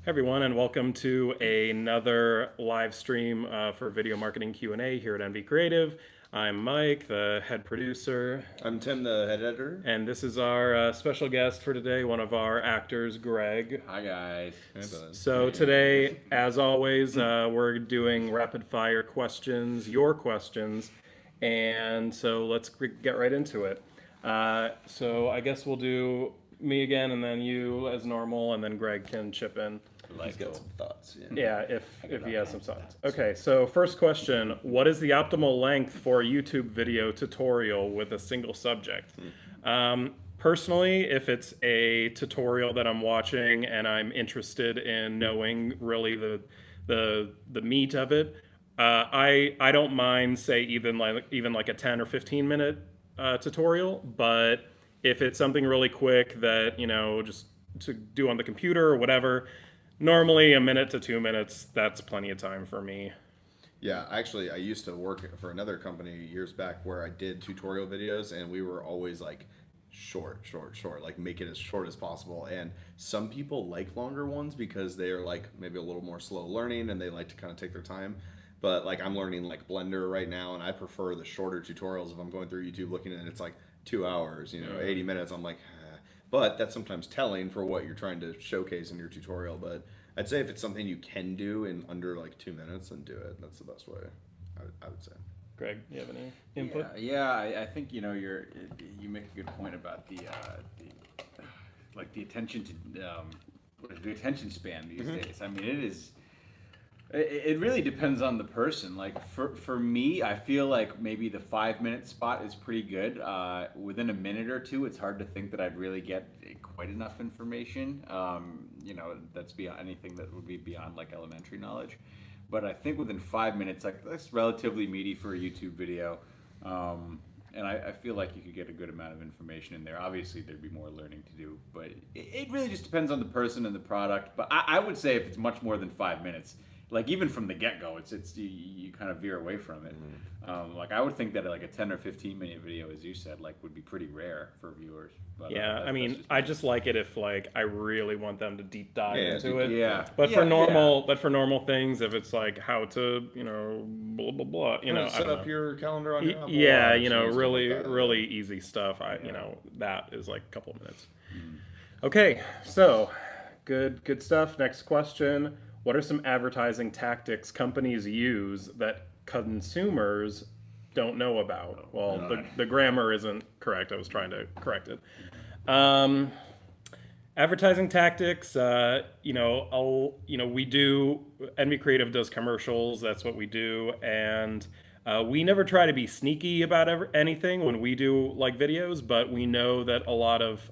Everyone, and welcome to another live stream for Video Marketing Q&A here at NV Creative. I'm Mike, the head producer, I'm Tim, the head editor. and this is our special guest for today, one of our actors, Greg. Hi guys. Hey, bud. So today, as always, we're doing rapid fire questions, your questions, and so let's get right into it. So I guess we'll do me again, and then you as normal, and then Greg can chip in. He's got some thoughts. Yeah, if he has some thoughts. Okay, so first question, what is the optimal length for a YouTube video tutorial with a single subject? Personally, if it's a tutorial that I'm watching and I'm interested in knowing really the meat of it, I don't mind, say, even like a 10 or 15 minute tutorial, but if it's something really quick that, just to do on the computer or whatever, normally a minute to 2 minutes, that's plenty of time for me. Yeah, actually, I used to work for another company years back where I did tutorial videos, and we were always like short, like make it as short as possible. And some people like longer ones because they're like maybe a little more slow learning and they like to kind of take their time. But like I'm learning like Blender right now, and I prefer the shorter tutorials. If I'm going through YouTube looking at it, it's like 2 hours, 80 minutes. I'm like, but that's sometimes telling for what you're trying to showcase in your tutorial. But I'd say if it's something you can do in under like 2 minutes, then do it. That's the best way, I would say. Greg, you have any input? I think you make a good point about the attention to the attention span these days. I mean, it really depends on the person. Like for me, I feel like maybe the 5 minute spot is pretty good. Within a minute or two, it's hard to think that I'd really get quite enough information. That's beyond anything that would be beyond like elementary knowledge. But I think within 5 minutes, like that's relatively meaty for a YouTube video. And I feel like you could get a good amount of information in there. Obviously, there'd be more learning to do, but it really just depends on the person and the product. But I would say if it's much more than 5 minutes, like even from the get-go, it's you kind of veer away from it. Like I would think that like a 10 or 15 minute video, as you said, like would be pretty rare for viewers. But, Yeah, I mean, I just like it if like I really want them to deep dive into it. Yeah. But Yeah, for normal things, if it's like how to, blah blah blah, I set don't up know. your calendar on your Apple Yeah, Watch and stuff really like that. really easy stuff. That is like a couple of minutes. Okay, so good stuff. Next question. What are some advertising tactics companies use that consumers don't know about? Well, the grammar isn't correct. I was trying to correct it. Advertising tactics, we do, NV Creative does commercials, that's what we do, and we never try to be sneaky about anything when we do like videos, but we know that a lot of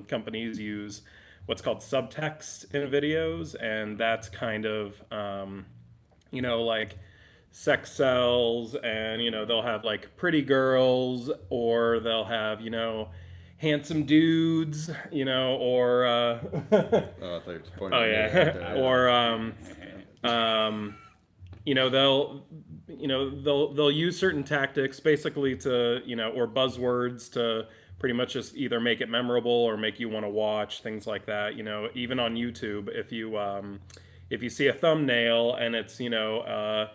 companies use what's called subtext in videos, and that's kind of, like sex sells, and, they'll have like pretty girls, or they'll have, handsome dudes, or Oh, I thought you were pointing at me right there. or they'll use certain tactics basically to, or buzzwords to pretty much just either make it memorable or make you want to watch, things like that. Even on YouTube, if you see a thumbnail and it's a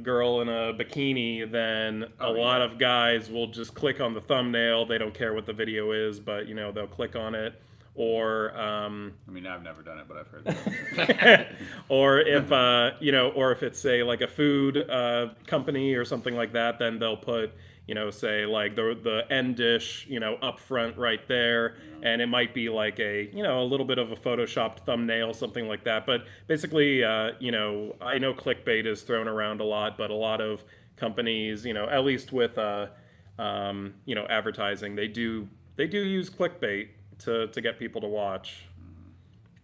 girl in a bikini, then a lot of guys will just click on the thumbnail. They don't care what the video is, but they'll click on it. Or I mean, I've never done it, but I've heard that. or if or if it's say like a food company or something like that, then they'll put say like the end dish up front right there, and it might be like a a little bit of a photoshopped thumbnail, something like that. But basically, I know clickbait is thrown around a lot, but a lot of companies, at least with advertising, they do use clickbait to get people to watch.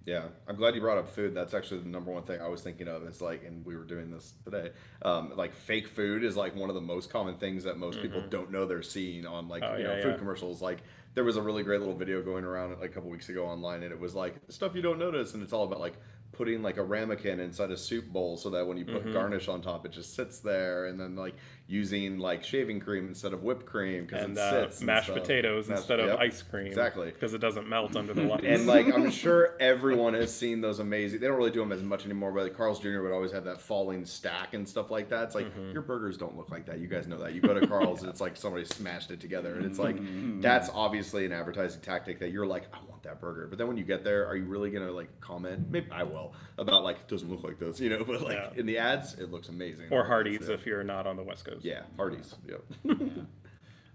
Yeah, I'm glad you brought up food. That's actually the number one thing I was thinking of. Is like, and we were doing this today. Like fake food is like one of the most common things that most people don't know they're seeing on like food commercials. Like there was a really great little video going around like a couple weeks ago online, and it was like stuff you don't notice, and it's all about like putting like a ramekin inside a soup bowl so that when you put garnish on top, it just sits there, and then like using like shaving cream instead of whipped cream because And it sits. mashed potatoes instead of yep, ice cream. exactly. Because it doesn't melt under the lights. And like I'm sure everyone has seen those amazing. They don't really do them as much anymore, but like Carl's Jr. would always have that falling stack and stuff like that. It's like your burgers don't look like that. You guys know that. You go to Carl's and it's like somebody smashed it together, and it's like that's obviously an advertising tactic that you're like, I want that burger. But then when you get there, are you really gonna like comment? Maybe I will about like it doesn't look like this, you know. But like Yeah. in the ads, it looks amazing. Or Hardee's if you're not on the West Coast. Yeah, Hardee's. Yep.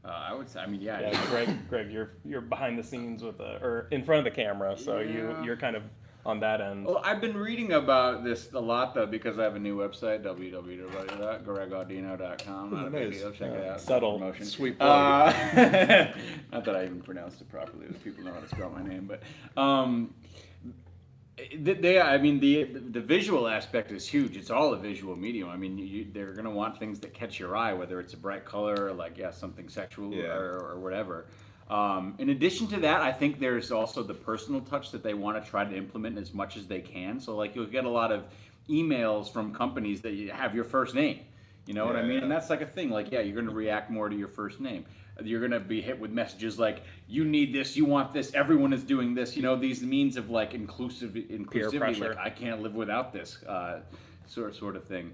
I would say, I mean, yeah. Yeah, Greg, you're behind the scenes with or in front of the camera, so Yeah. you're kind of on that end. Well, I've been reading about this a lot though because I have a new website, www.gregaudino.com. Not a big Nice. deal. Check it out. Subtle. Promotion. Sweet plug. Not that I even pronounced it properly. Those people know how to spell my name, but I mean, the visual aspect is huge. It's all a visual medium. I mean, they're gonna want things that catch your eye, whether it's a bright color, or like something sexual Yeah. or whatever. In addition to that, I think there's also the personal touch that they want to try to implement as much as they can. So like you'll get a lot of emails from companies that you have your first name. You know what I Yeah, mean? yeah. And that's like a thing. Like, yeah, you're going to react more to your first name. You're going to be hit with messages like, you need this, you want this, everyone is doing this. You know, these means of like inclusivity, pressure. like I can't live without this sort of thing.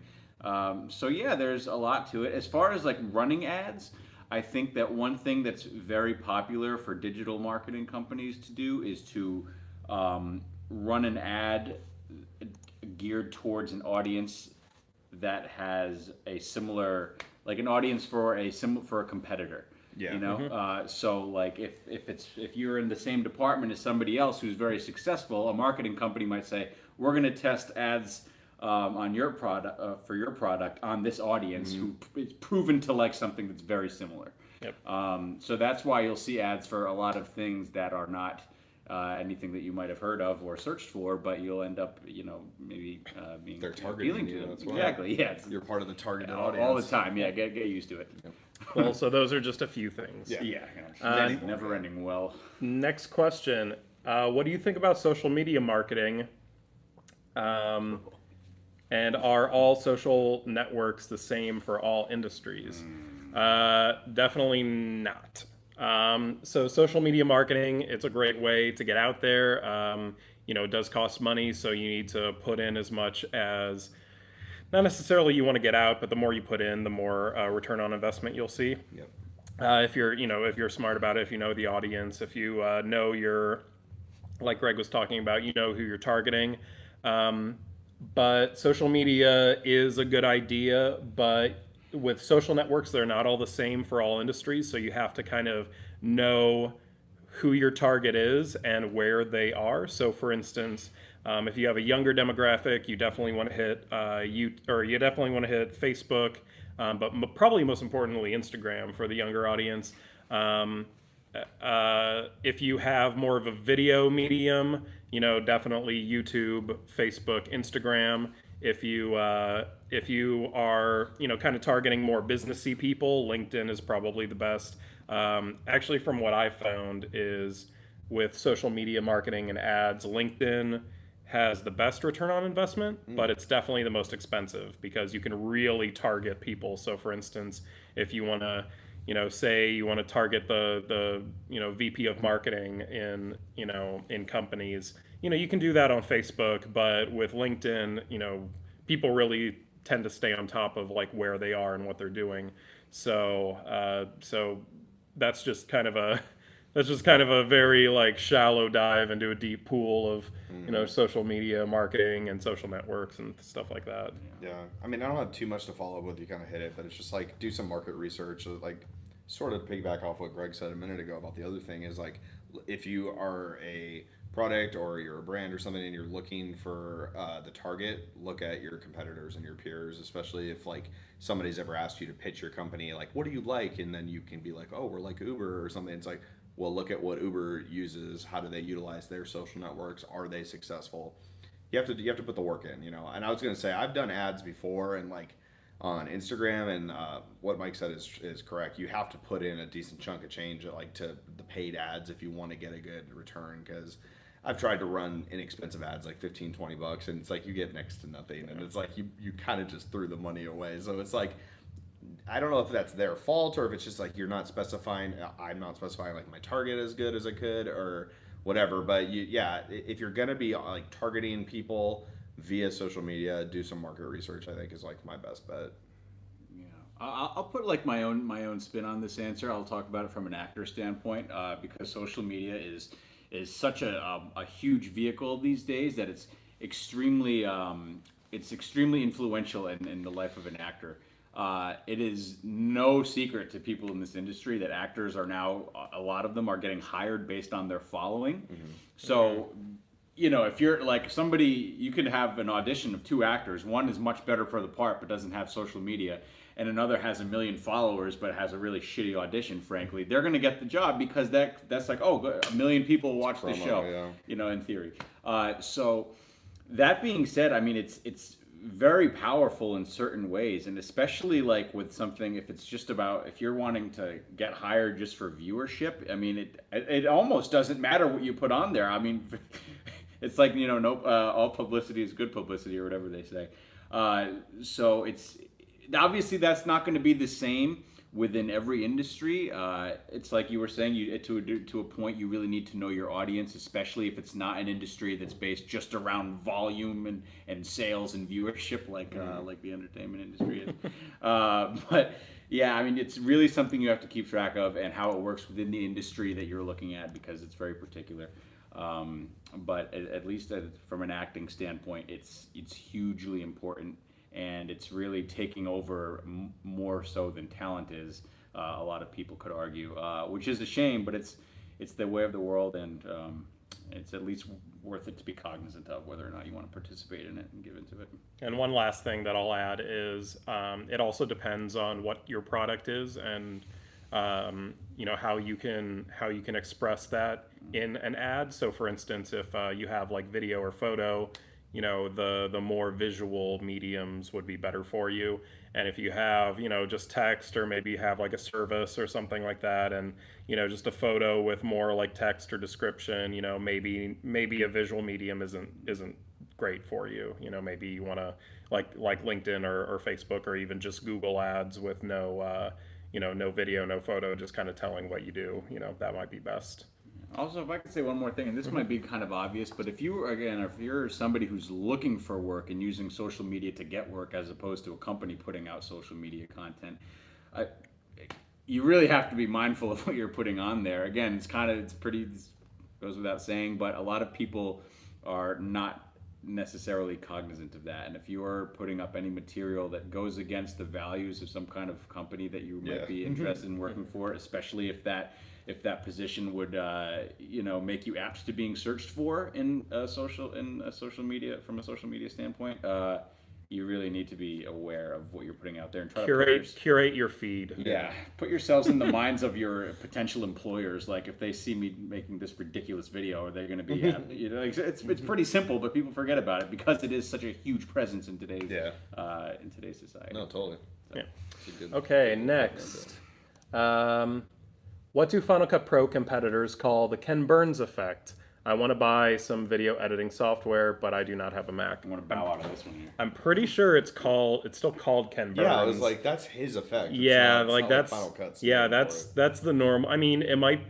So yeah, there's a lot to it. As far as like running ads, I think that one thing that's very popular for digital marketing companies to do is to run an ad geared towards an audience that has a similar, like an audience for a competitor. Yeah. You know, so like if you're in the same department as somebody else who's very successful, a marketing company might say, we're going to test ads on your product for your product on this audience who is proven to like something that's very similar. Yep. So that's why you'll see ads for a lot of things that are not anything that you might have heard of or searched for, but you'll end up, you know, maybe being They're targeting appealing to you, them. that's why. Exactly. Yeah. You're part of the targeted all audience. the time. Yeah. Get used to it. Well, so those are just a few things. Yeah. Yeah. You know, Many- never ending well. Next question. What do you think about social media marketing? And are all social networks the same for all industries? Definitely not. So social media marketing, it's a great way to get out there. You know, it does cost money, so you need to put in as much as, not necessarily you want to get out, but the more you put in, the more return on investment you'll see. Yep. If you're smart about it, if you know the audience, if you know like Greg was talking about, you know who you're targeting. But social media is a good idea, but with social networks, they're not all the same for all industries. So you have to kind of know who your target is and where they are. So for instance, if you have a younger demographic, you definitely want to hit you definitely want to hit Facebook, but probably most importantly Instagram for the younger audience. If you have more of a video medium, you know, definitely YouTube, Facebook, Instagram. If you are, you know, kind of targeting more businessy people, LinkedIn is probably the best. Actually, from what I found is with social media marketing and ads, LinkedIn has the best return on investment, but it's definitely the most expensive because you can really target people. So for instance, if you want to, you know, say you want to target the you know, VP of marketing in, you know, in companies, you know, you can do that on Facebook, but with LinkedIn, you know, people really tend to stay on top of like where they are and what they're doing. So that's just kind of a very like shallow dive into a deep pool of, you know, social media marketing and social networks and stuff like that. Yeah, I mean, I don't have too much to follow up with. You kind of hit it, but it's just like do some market research. Like, sort of piggyback off what Greg said a minute ago about the other thing is like, if you are a product or you're a brand or something and you're looking for the target, look at your competitors and your peers, especially if like somebody's ever asked you to pitch your company, like, what do you like? And then you can be like, oh, we're like Uber or something. It's like, well, look at what Uber uses. How do they utilize their social networks? Are they successful? You have to put the work in, you know. And I was gonna say I've done ads before and like on Instagram, and what Mike said is correct. You have to put in a decent chunk of change like to the paid ads if you want to get a good return, because I've tried to run inexpensive ads like 15, 20 bucks, and it's like you get next to nothing, and it's like you kind of just threw the money away. So it's like, I don't know if that's their fault or if it's just like you're not specifying. I'm not specifying like my target as good as I could or whatever. But yeah, if you're gonna be like targeting people via social media, do some market research. I think is like my best bet. Yeah, I'll put like my own spin on this answer. I'll talk about it from an actor standpoint, because social media is such a huge vehicle these days that it's extremely influential in the life of an actor. It is no secret to people in this industry that actors are now, a lot of them are getting hired based on their following. So, you know, if you're like somebody, you could have an audition of 2 actors. One is much better for the part but doesn't have social media, and another has 1 million followers but has a really shitty audition, frankly. They're going to get the job because that's like, oh, 1 million people watch the show, yeah. you know, in theory. So that being said, I mean, it's very powerful in certain ways, and especially like with something, if it's just about, if you're wanting to get hired just for viewership, I mean, it almost doesn't matter what you put on there. I mean, it's like, you know, no, all publicity is good publicity, or whatever they say. So it's obviously that's not going to be the same within every industry. It's like you were saying, to a point, you really need to know your audience, especially if it's not an industry that's based just around volume and sales and viewership, like the entertainment industry is. But yeah, I mean, it's really something you have to keep track of, and how it works within the industry that you're looking at, because it's very particular. But at least from an acting standpoint, it's hugely important. And it's really taking over more so than talent is. A lot of people could argue, which is a shame, but it's the way of the world, and it's at least worth it to be cognizant of whether or not you want to participate in it and give into it. And one last thing that I'll add is it also depends on what your product is, and you know, how you can express that in an ad. So for instance, if you have like video or photo, you know, the more visual mediums would be better for you. And if you have, you know, just text, or maybe you have like a service or something like that, and, you know, just a photo with more like text or description, you know, maybe a visual medium isn't great for you. You know, maybe you want to like LinkedIn or Facebook, or even just Google ads with no you know, no video, no photo, just kind of telling what you do. You know, that might be best. Also, if I could say one more thing, and this might be kind of obvious, but if you're somebody who's looking for work and using social media to get work, as opposed to a company putting out social media content, you really have to be mindful of what you're putting on there. Again, it goes without saying, but a lot of people are not necessarily cognizant of that. And if you are putting up any material that goes against the values of some kind of company that you might be interested in working for, especially if that position would you know, make you apt to being searched for in social media, from a social media standpoint, you really need to be aware of what you're putting out there and try to curate your feed. Yeah, put yourselves in the minds of your potential employers. Like, if they see me making this ridiculous video, are they going to be? You know, it's pretty simple, but people forget about it because it is such a huge presence in today's society. No, totally. Yeah. Okay, next. What do Final Cut Pro competitors call the Ken Burns effect? I want to buy some video editing software, but I do not have a Mac. I want to bow out of this one here. I'm pretty sure it's still called Ken Burns. Yeah, I was like, that's his effect. Yeah, it's like not that's Final Cut's that's the norm. I mean, it might,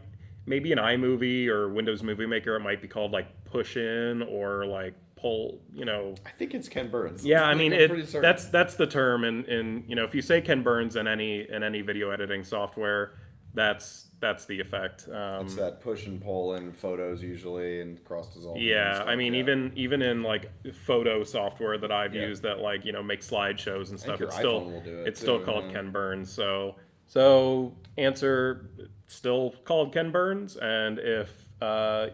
maybe in iMovie or Windows Movie Maker, it might be called like push in or like pull. You know, I think it's Ken Burns. Yeah, I mean, I'm pretty certain. that's the term. And you know, if you say Ken Burns in any video editing software, that's the effect. It's that push and pull in photos usually, and cross dissolve. Yeah, I mean, even in like photo software that I've used that, like, you know, make slideshows and stuff, your it's iPhone will do it still too, called yeah. Ken Burns. So answer, still called Ken Burns. And if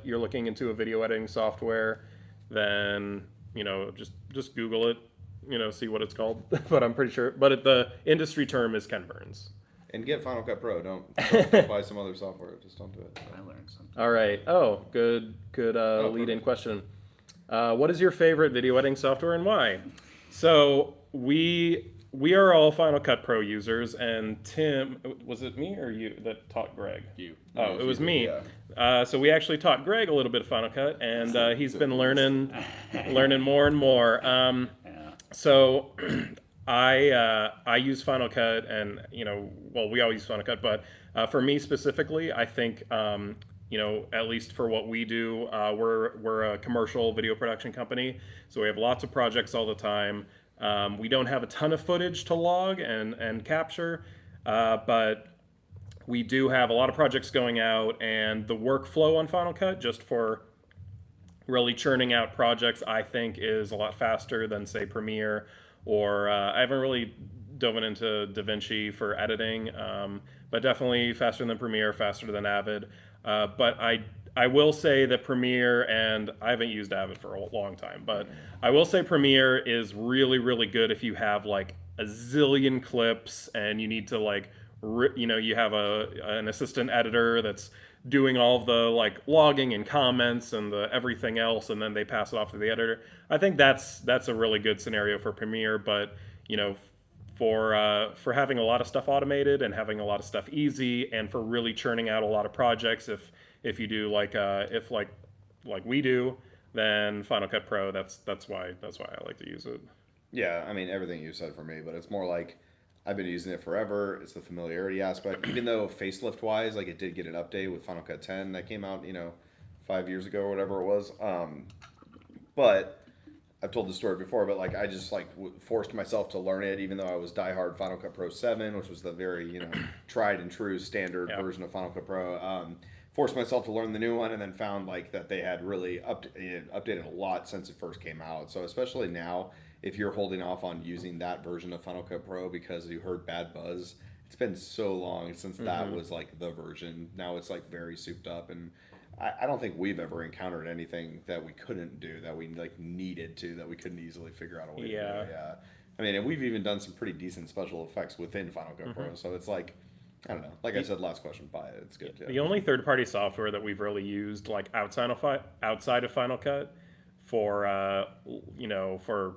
you're looking into a video editing software, then, you know, just Google it, you know, see what it's called. But I'm pretty sure, but the industry term is Ken Burns. And get Final Cut Pro. Don't buy some other software. Just don't do it. I learned something. All right. Oh, good lead-in question. What is your favorite video editing software and why? So we we are all Final Cut Pro users, and Tim, was it me or you that taught Greg? You. Oh, it was me. Yeah. So we actually taught Greg a little bit of Final Cut, and he's been learning more and more. Yeah. So I use Final Cut, and well, we all use Final Cut, but for me specifically, I think at least for what we do, we're a commercial video production company, so we have lots of projects all the time. We don't have a ton of footage to log and capture, but we do have a lot of projects going out, and the workflow on Final Cut, just for really churning out projects, I think is a lot faster than, say, Premiere, or I haven't really dove into DaVinci for editing, but definitely faster than Premiere, faster than Avid. But I will say that Premiere, and I haven't used Avid for a long time, but I will say Premiere is really, really good if you have like a zillion clips and you need to like, you have an assistant editor that's doing all of the like logging and comments and the everything else, and then they pass it off to the editor. I think that's a really good scenario for Premiere, but for having a lot of stuff automated and having a lot of stuff easy, and for really churning out a lot of projects, if you do like we do, then Final Cut Pro, that's why I like to use it. Yeah, I mean, everything you said for me, but it's more like I've been using it forever. It's the familiarity aspect. Even though facelift wise, like it did get an update with Final Cut 10 that came out, 5 years ago or whatever it was. But I've told the story before, but like I just like forced myself to learn it, even though I was diehard Final Cut Pro 7, which was the very tried and true standard version of Final Cut Pro. Forced myself to learn the new one, and then found like that they had really updated a lot since it first came out. So especially now, if you're holding off on using that version of Final Cut Pro because you heard bad buzz, it's been so long since that was like the version. Now it's like very souped up, and I don't think we've ever encountered anything that we couldn't do, that we like needed to, that we couldn't easily figure out a way to do. Yeah. I mean, and we've even done some pretty decent special effects within Final Cut Pro. So it's like, I don't know. Like I said last question, buy it. It's good too. The only third-party software that we've really used, like outside of Final Cut, for for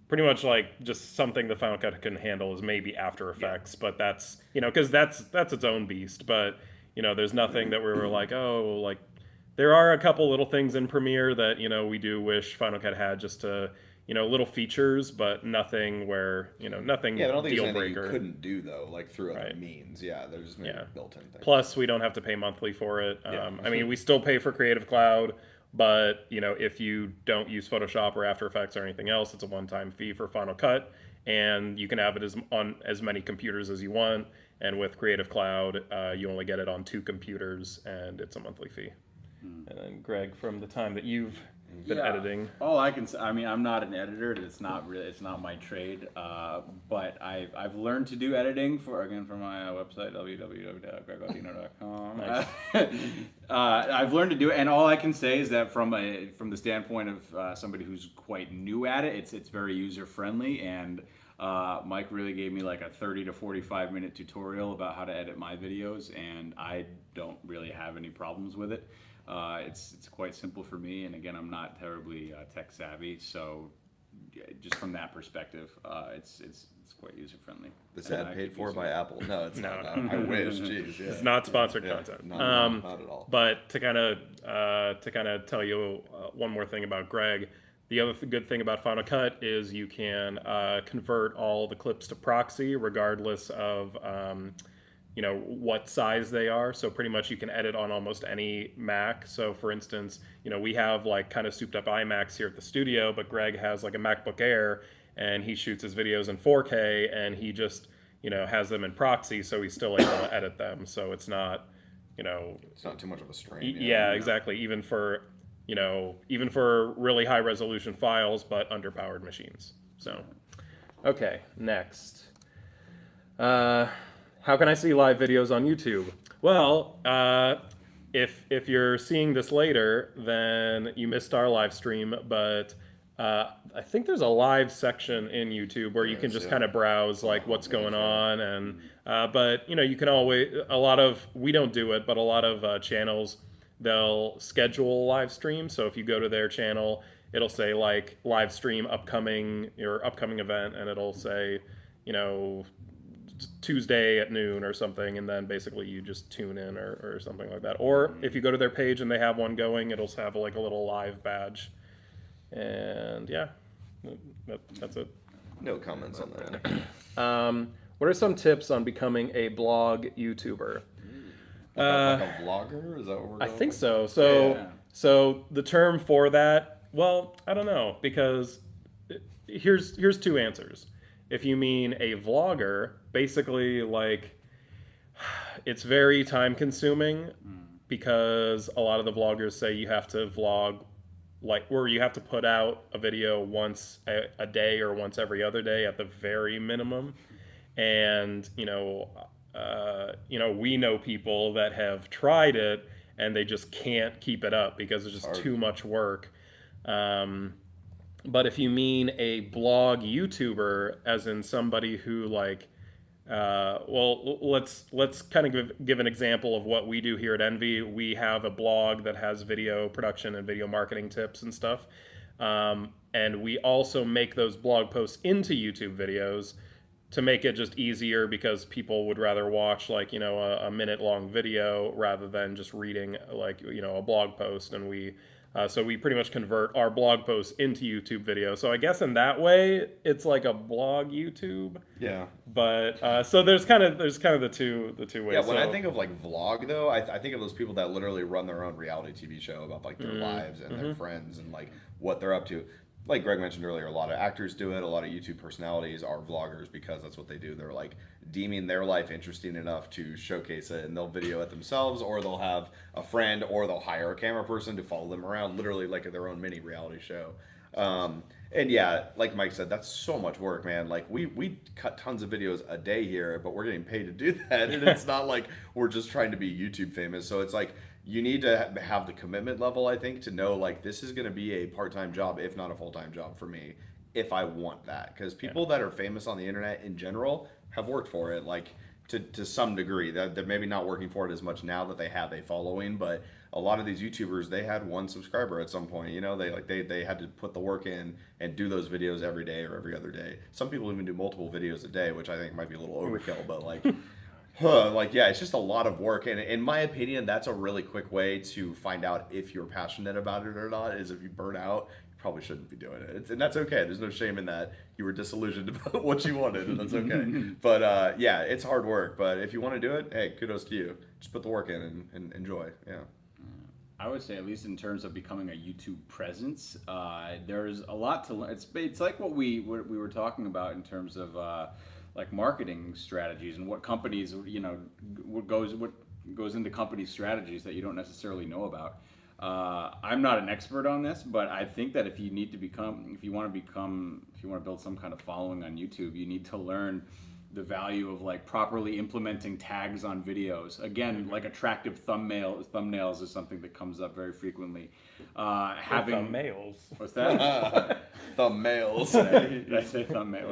pretty much like just something the Final Cut can handle, is maybe After Effects. But that's because that's its own beast. But there's nothing that we were like, oh, like there are a couple little things in Premiere that we do wish Final Cut had, just to little features, but nothing where nothing Yeah, I don't think deal there's anything breaker. you couldn't do though, like through other Right. means. Yeah, there's maybe built-in things. Plus, we don't have to pay monthly for it. I mean, we still pay for Creative Cloud, but if you don't use Photoshop or After Effects or anything else, it's a one-time fee for Final Cut, and you can have it on as many computers as you want. And with Creative Cloud, you only get it on 2 computers, and it's a monthly fee. And then, Greg, from the time that you've been editing, All I can say, I mean, I'm not an editor. It's not my trade. But I've learned to do editing from my website, www.gregaudino.com. Nice. I've learned to do it, and all I can say is that from the standpoint of somebody who's quite new at it, it's very user friendly. And Mike really gave me like a 30 to 45 minute tutorial about how to edit my videos, and I don't really have any problems with it. It's quite simple for me, and again, I'm not terribly tech savvy, so just from that perspective, it's quite user friendly. This ad paid for by Apple? No, it's No, not. no. I wish. Jeez, yeah. it's not sponsored content. Not at all. But to kind of tell you one more thing about Greg, the other good thing about Final Cut is you can convert all the clips to proxy, regardless of what size they are. So pretty much you can edit on almost any Mac. So for instance, we have like kind of souped up iMacs here at the studio, but Greg has like a MacBook Air, and he shoots his videos in 4K, and he just has them in proxy, so he's still able to edit them. So it's not It's not too much of a strain. yeah, exactly. Even for really high resolution files, but underpowered machines. So, okay, next. How can I see live videos on YouTube? Well, if you're seeing this later, then you missed our live stream, but I think there's a live section in YouTube where you can just kind of browse like what's going on, and but you can always, we don't do it, but a lot of channels, they'll schedule live stream. So if you go to their channel, it'll say like live stream upcoming event, and it'll say you know, Tuesday at noon or something, and then basically you just tune in or something like that. Or if you go to their page and they have one going, it'll have like a little live badge. And yeah, that's it. No comments on that. What are some tips on becoming a blog YouTuber? Like a vlogger? Is that what we're I going think with? so. So, Yeah. so the term for that, well, I don't know, because here's two answers. If you mean a vlogger, basically like it's very time consuming because a lot of the vloggers say you have to vlog like where you have to put out a video once a day or once every other day at the very minimum. And we know people that have tried it and they just can't keep it up because it's just too much work. But if you mean a blog YouTuber, as in somebody who like, let's kind of give an example of what we do here at Envy. We have a blog that has video production and video marketing tips and stuff. And we also make those blog posts into YouTube videos to make it just easier because people would rather watch like, a minute long video rather than just reading like, a blog post. And so we pretty much convert our blog posts into YouTube videos. So I guess in that way, it's like a blog YouTube. Yeah. But so there's kind of the two ways. Yeah, when so, I think of like vlog though, I think of those people that literally run their own reality TV show about like their lives and their friends and like what they're up to. Like Greg mentioned earlier, a lot of actors do it. A lot of YouTube personalities are vloggers because that's what they do. They're like deeming their life interesting enough to showcase it, and they'll video it themselves, or they'll have a friend, or they'll hire a camera person to follow them around, literally like their own mini reality show. And yeah, like Mike said, that's so much work, man. Like we cut tons of videos a day here, but we're getting paid to do that, and it's not like we're just trying to be YouTube famous. So it's like you need to have the commitment level, I think, to know like this is going to be a part-time job, if not a full-time job for me, if I want that. Because people that are famous on the internet in general have worked for it, like to some degree. That they're maybe not working for it as much now that they have a following, but a lot of these YouTubers, they had one subscriber at some point. They had to put the work in and do those videos every day or every other day. Some people even do multiple videos a day, which I think might be a little overkill, but like. Yeah, it's just a lot of work, and in my opinion, that's a really quick way to find out if you're passionate about it or not. Is if you burn out, you probably shouldn't be doing it, and that's okay. There's no shame in that. You were disillusioned about what you wanted, and that's okay. But yeah, it's hard work. But if you want to do it, hey, kudos to you. Just put the work in and enjoy. Yeah. I would say, at least in terms of becoming a YouTube presence, there's a lot to learn. It's like what we were talking about in terms of like marketing strategies and what companies, what goes into company strategies that you don't necessarily know about. I'm not an expert on this, but I think that if you want to build some kind of following on YouTube, you need to learn the value of like properly implementing tags on videos. Again, like attractive thumbnails is something that comes up very frequently. Having thumbnails. What's that? Thumbnails. Did I say thumbnail?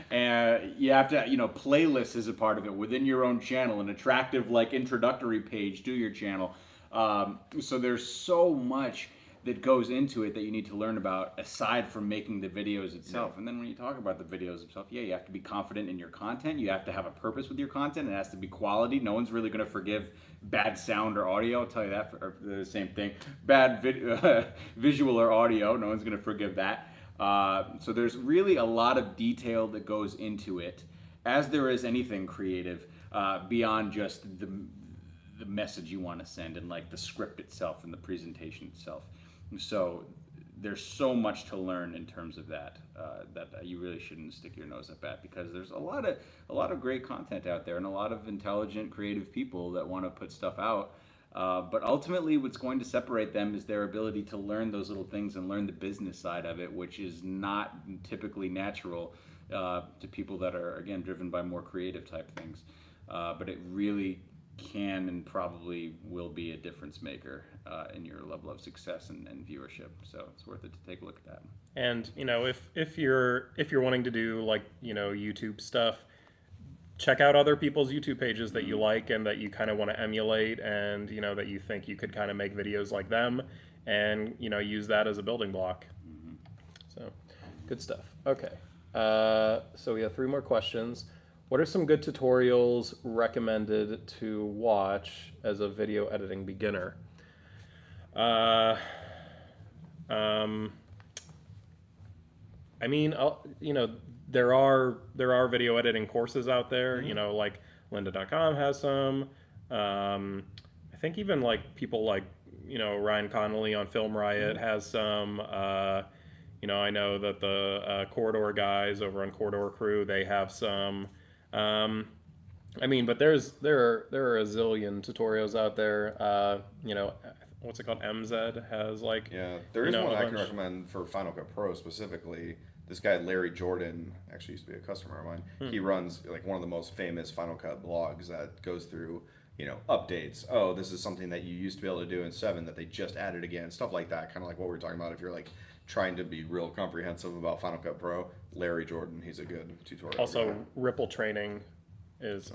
And you have to, playlists is a part of it within your own channel, an attractive like introductory page to your channel. So there's so much that goes into it that you need to learn about aside from making the videos itself. And then when you talk about the videos itself, you have to be confident in your content. You have to have a purpose with your content. It has to be quality. No one's really going to forgive bad sound or audio. I'll tell you that for the same thing. Bad visual or audio. No one's going to forgive that. So there's really a lot of detail that goes into it, as there is anything creative, beyond just the message you want to send and like the script itself and the presentation itself. So there's so much to learn in terms of that you really shouldn't stick your nose up at, because there's a lot of great content out there and a lot of intelligent, creative people that want to put stuff out. But ultimately, what's going to separate them is their ability to learn those little things and learn the business side of it, which is not typically natural to people that are, again, driven by more creative type things. But it really can and probably will be a difference maker in your level of success and viewership. So it's worth it to take a look at that. And if you're wanting to do like YouTube stuff, check out other people's YouTube pages that you like and that you kind of want to emulate, and that you think you could kind of make videos like them, and use that as a building block. So good stuff. Okay. So we have 3 more questions. What are some good tutorials recommended to watch as a video editing beginner? I mean, there are video editing courses out there. Like lynda.com has some. I think even like people like Ryan Connolly on Film Riot has some. I know that the Corridor guys over on Corridor Crew, they have some. I mean, but there are a zillion tutorials out there. What's it called? MZ has like there is one a I can bunch. recommend for Final Cut Pro specifically. This guy Larry Jordan actually used to be a customer of mine. He runs like one of the most famous Final Cut blogs that goes through updates. Oh, this is something that you used to be able to do in 7 that they just added again, stuff like that. Kind of like what we were talking about. If you're like trying to be real comprehensive about Final Cut Pro, Larry Jordan, he's a good tutorial Also, guy. Ripple Training is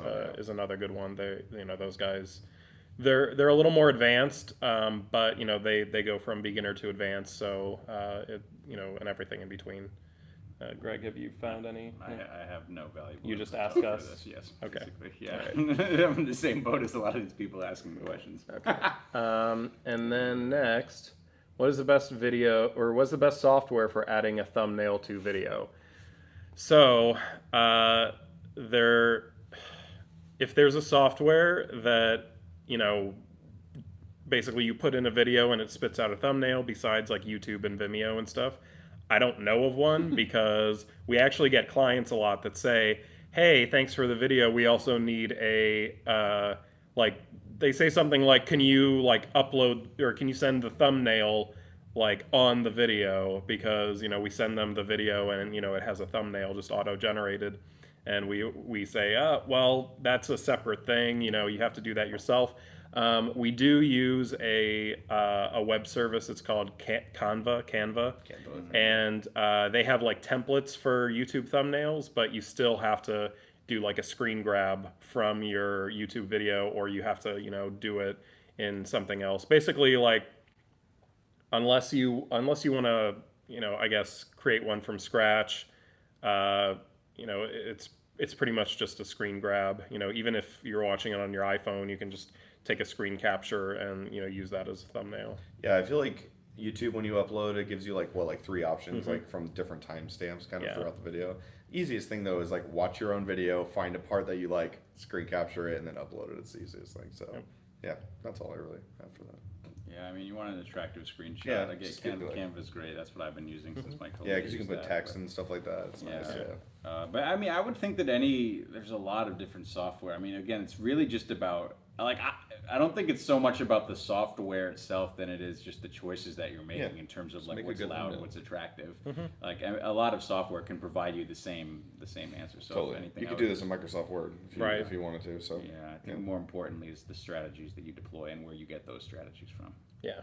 another good one. Those guys, they're a little more advanced, but they go from beginner to advanced. So and everything in between. Greg, have you found any? I have no valuable. You just input ask for us? This, yes. Okay. Basically, yeah. I'm in the same boat as a lot of these people asking me questions. Okay. And then next, what's the best software for adding a thumbnail to video? So if there's a software that basically you put in a video and it spits out a thumbnail, besides like YouTube and Vimeo and stuff, I don't know of one because we actually get clients a lot that say, hey, thanks for the video. We also need a, they say something like, can you like upload or can you send the thumbnail like on the video? Because, we send them the video and, it has a thumbnail just auto-generated. And we say, well, that's a separate thing. You have to do that yourself. We do use a web service. It's called Canva, and they have like templates for YouTube thumbnails, but you still have to do like a screen grab from your YouTube video, or you have to do it in something else. Basically, like unless you want to I guess create one from scratch, it's pretty much just a screen grab. Even if you're watching it on your iPhone, you can just take a screen capture and use that as a thumbnail. Yeah, I feel like YouTube, when you upload, it gives you like 3 options, like from different timestamps kind of throughout the video. Easiest thing though is like watch your own video, find a part that you like, screen capture it, and then upload it. It's the easiest thing. So yeah, that's all I really have for that. Yeah, I mean, you want an attractive screenshot. Yeah, I get just get like- Canva's great. That's what I've been using since my COVID. Yeah, because you can put text and stuff like that. It's nice. Yeah. But I mean, I would think that there's a lot of different software. I mean, again, it's really just about, I don't think it's so much about the software itself than it is just the choices that you're making in terms of like make a what's good loud, thumbnail. what's attractive. Like a lot of software can provide you the same answer. So Totally. if anything, You I could would- do this in Microsoft Word if you wanted to. So Yeah, I think more importantly is the strategies that you deploy and where you get those strategies from. Yeah.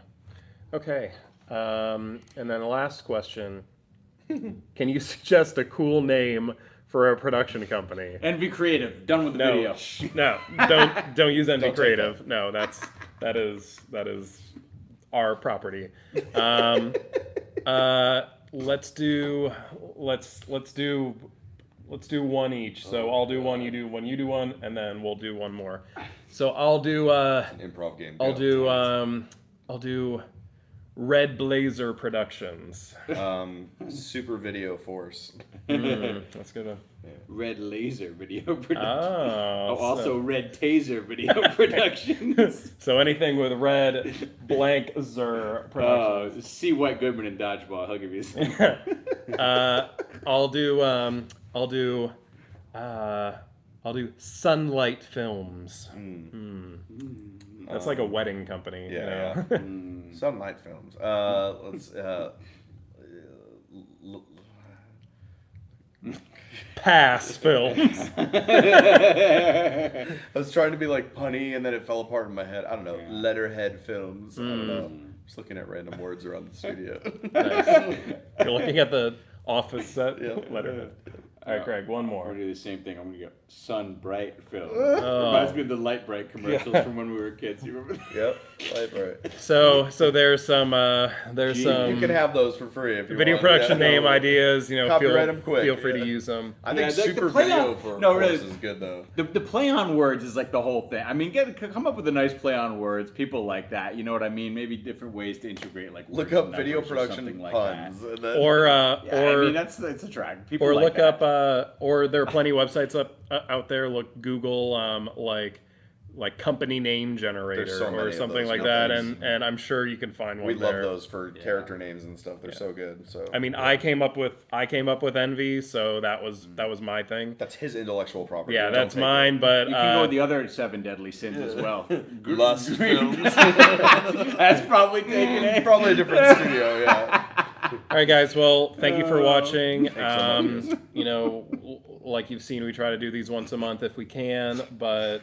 Okay. And then the last question. Can you suggest a cool name for a production company? And be creative. Done with the video. No, don't use NV Creative. No, that is our property. Let's do one each. So I'll do one, you do one, you do one, and then we'll do one more. So I'll do an improv game. I'll do Red Blazer Productions. Super Video Force. That's good. Red Laser Video Production. Oh, Also Red Taser Video Productions. So anything with red blank zer Productions. See White Goodman in Dodgeball. He'll give you some. I'll do Sunlight Films. That's like a wedding company. Yeah, Some night films. Let's. Pass Films. I was trying to be like punny, and then it fell apart in my head. I don't know. Letterhead Films. I don't know. Just looking at random words around the studio. Nice. You're looking at the office set. Yeah. Letterhead. All right, Greg, one I'm more. gonna do the same thing. I'm gonna go Sun Bright film. Reminds me of the Light Bright commercials from when we were kids. You remember? Yep. Right. So there's some You can have those for free if you video want. production Yeah, name no. ideas. Copyright 'em quick, feel free to yeah. use them. I think Yeah, the super play video on- for no, course really. is good though. The play on words is like the whole thing. I mean, come up with a nice play on words. People like that. You know what I mean? Maybe different ways to integrate like Look words up and video numbers or production something like puns. that. And then, Or Yeah, I mean that's attractive. People or like look that. up or there are plenty of websites out there. Look, Google like company name generator There's so many or of something those like that, companies. and I'm sure you can find one we there. love those for character names and stuff. They're so good. So I mean, I came up with Envy, so that was my thing. that's his intellectual property. Yeah, Don't that's take mine. But You can go with the other 7 deadly sins as well. it. Lust films. That's probably taken it. Probably a different studio. Yeah. all right, guys. Well, thank you for watching. so much. You know, like you've seen, we try to do these once a month if we can, but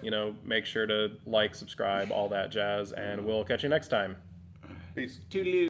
you know, make sure to like, subscribe, all that jazz, and we'll catch you next time. Peace. Toodaloo.